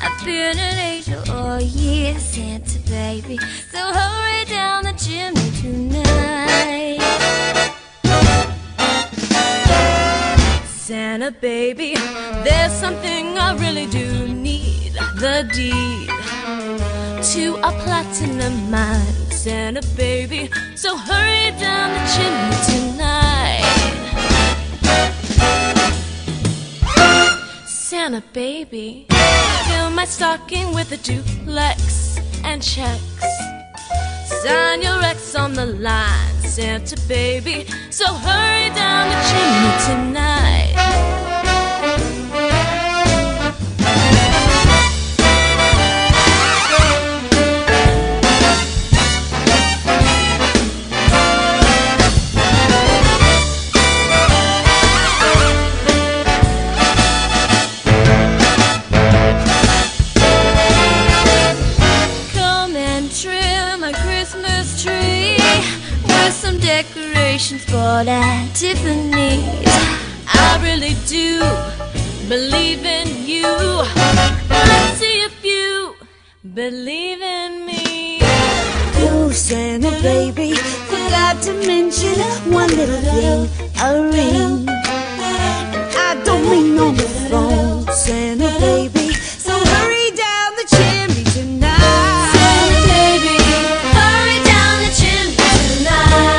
I've been an angel all year, Santa baby, so hurry down the chimney tonight. Santa baby, there's something I really do need, the deed to a platinum mine, Santa baby, so hurry down the chimney tonight. Santa baby, fill my stocking with a duplex and checks. Sign your ex on the line, Santa baby, so hurry down the chimney tonight. Decorations bought at Tiffany's. I really do believe in you. Let's see if you believe in me. Oh, Santa baby, forgot to mention one little thing, a ring. And I don't mean on the phone, Santa baby, so hurry down the chimney tonight. Santa baby, hurry down the chimney tonight.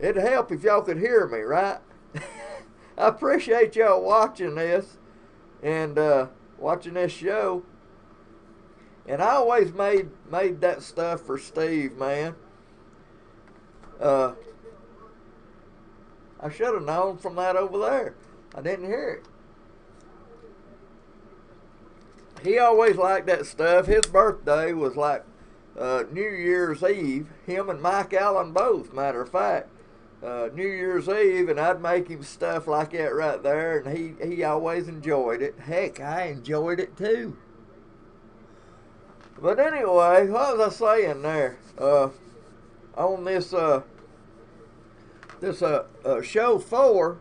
It'd help if y'all could hear me, right? I appreciate y'all watching this and watching this show. And I always made that stuff for Steve, man. I should have known from that over there. I didn't hear it. He always liked that stuff. His birthday was like New Year's Eve. Him and Mike Allen both, matter of fact. New Year's Eve, and I'd make him stuff like that right there, and he always enjoyed it. Heck, I enjoyed it too. But anyway, what was I saying there? On this show 4,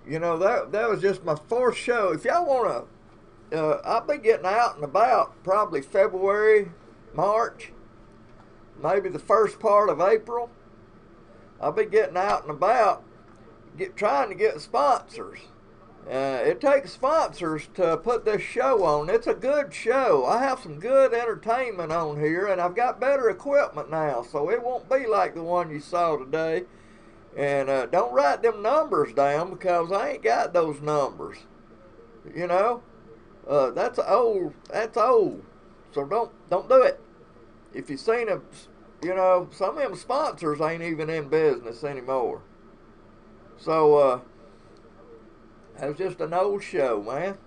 you know, that was just my 4th show. If y'all want to, I'll be getting out and about probably February, March, maybe the first part of April. I'll be getting out and about, trying to get sponsors. It takes sponsors to put this show on. It's a good show. I have some good entertainment on here, and I've got better equipment now, so it won't be like the one you saw today. And don't write them numbers down, because I ain't got those numbers. You know, that's old. That's old. So don't do it. If you've seen them, you know, some of them sponsors ain't even in business anymore. So that was just an old show, man.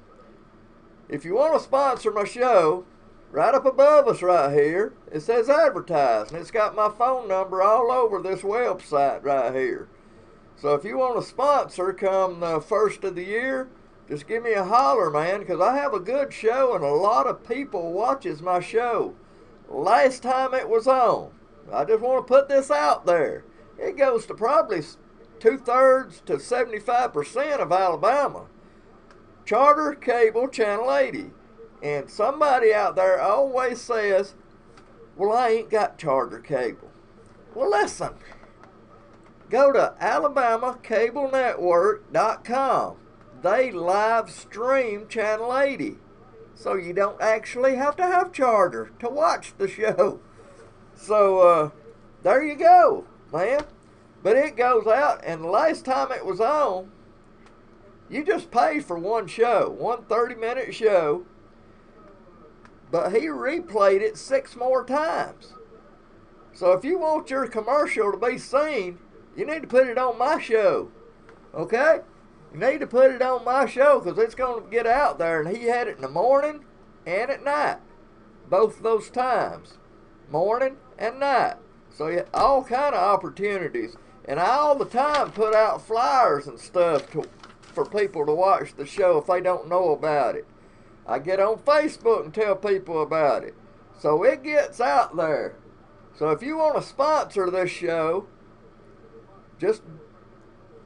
If you want to sponsor my show, right up above us right here, it says advertise, and it's got my phone number all over this website right here. So if you want to sponsor come the first of the year, just give me a holler, man, because I have a good show and a lot of people watches my show. Last time it was on, I just want to put this out there. It goes to probably 2/3 to 75% of Alabama. Charter Cable Channel 80. And somebody out there always says, well, I ain't got charter cable. Well, listen. Go to AlabamaCableNetwork.com. They live stream Channel 80. So you don't actually have to have charter to watch the show. So, there you go, man. But it goes out, and the last time it was on, you just pay for one show, one 30-minute show, but he replayed it 6 more times. So if you want your commercial to be seen, you need to put it on my show, okay? You need to put it on my show, because it's going to get out there, and he had it in the morning and at night, both those times, morning and night. So you all kind of opportunities. And I all the time put out flyers and stuff for people to watch the show if they don't know about it. I get on Facebook and tell people about it. So it gets out there. So if you want to sponsor this show, just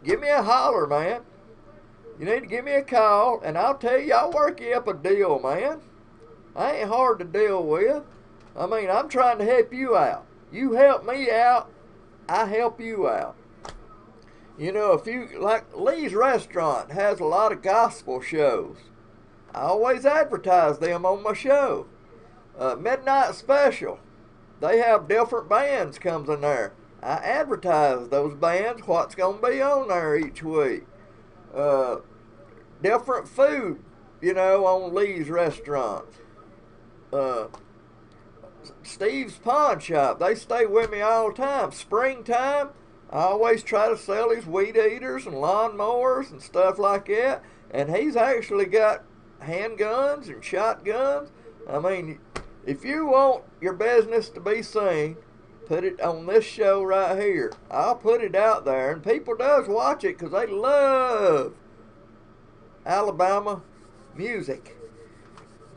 give me a holler, man. You need to give me a call, and I'll tell you, I'll work you up a deal, man. I ain't hard to deal with. I mean, I'm trying to help you out. You help me out, I help you out. You know, if you, like Lee's Restaurant has a lot of gospel shows. I always advertise them on my show. Midnight Special, they have different bands comes in there. I advertise those bands, what's going to be on there each week. Different food, you know, on Lee's Restaurant. Steve's Pawn Shop, they stay with me all the time. Springtime, I always try to sell his weed eaters and lawnmowers and stuff like that. And he's actually got handguns and shotguns. I mean, if you want your business to be seen, put it on this show right here. I'll put it out there, and people does watch it because they love Alabama music.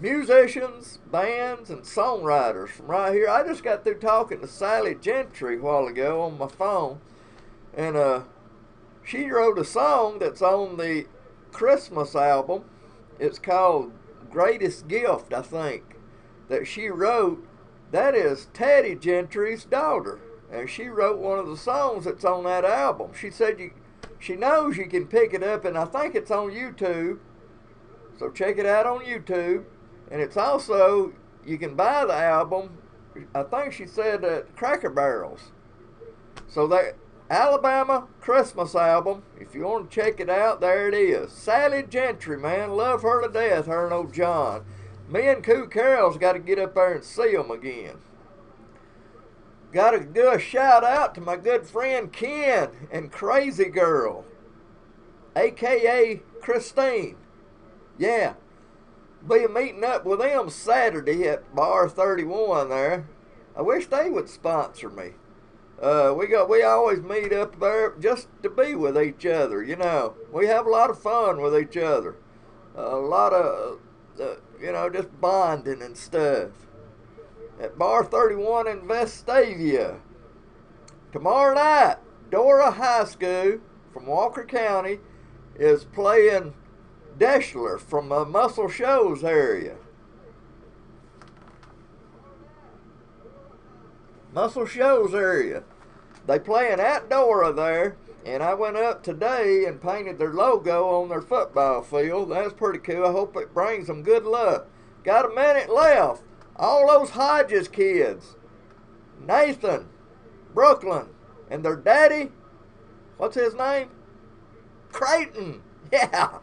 Musicians, bands, and songwriters from right here. I just got through talking to Sally Gentry a while ago on my phone, and she wrote a song that's on the Christmas album. It's called Greatest Gift, I think, that she wrote. That is Teddy Gentry's daughter, and she wrote one of the songs that's on that album. She said she knows you can pick it up, and I think it's on YouTube, so check it out on YouTube. And it's also, you can buy the album, I think she said at Cracker Barrels. So that Alabama Christmas album, if you want to check it out, there it is. Sally Gentry, man, love her to death, her and old John. Me and Coo Carroll's got to get up there and see them again. Got to do a shout out to my good friend Ken and Crazy Girl, a.k.a. Christine. Yeah, be meeting up with them Saturday at Bar 31 there. I wish they would sponsor me. We always meet up there just to be with each other, you know. We have a lot of fun with each other. A lot of, just bonding and stuff. At Bar 31 in Vestavia. Tomorrow night, Dora High School from Walker County is playing Deschler from the Muscle Shoals area. Muscle Shoals area. They playing at Dora there, and I went up today and painted their logo on their football field. That's pretty cool. I hope it brings them good luck. Got a minute left. All those Hodges kids, Nathan, Brooklyn, and their daddy, what's his name? Creighton. Yeah.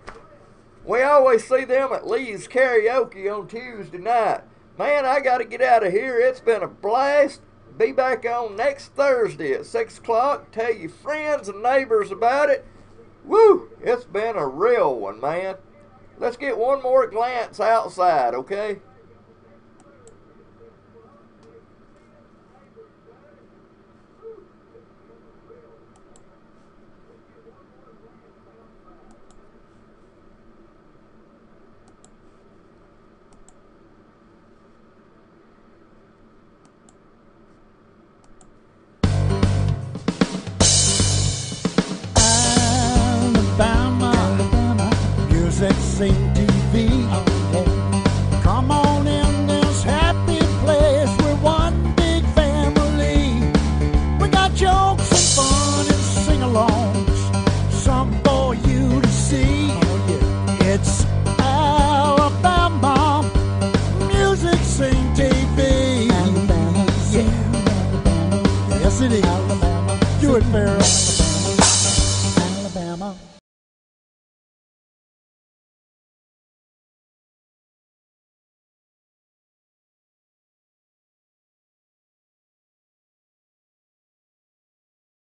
We always see them at Lee's Karaoke on Tuesday night. Man, I got to get out of here. It's been a blast. Be back on next Thursday at 6 o'clock. Tell your friends and neighbors about it. Woo! It's been a real one, man. Let's get one more glance outside, okay?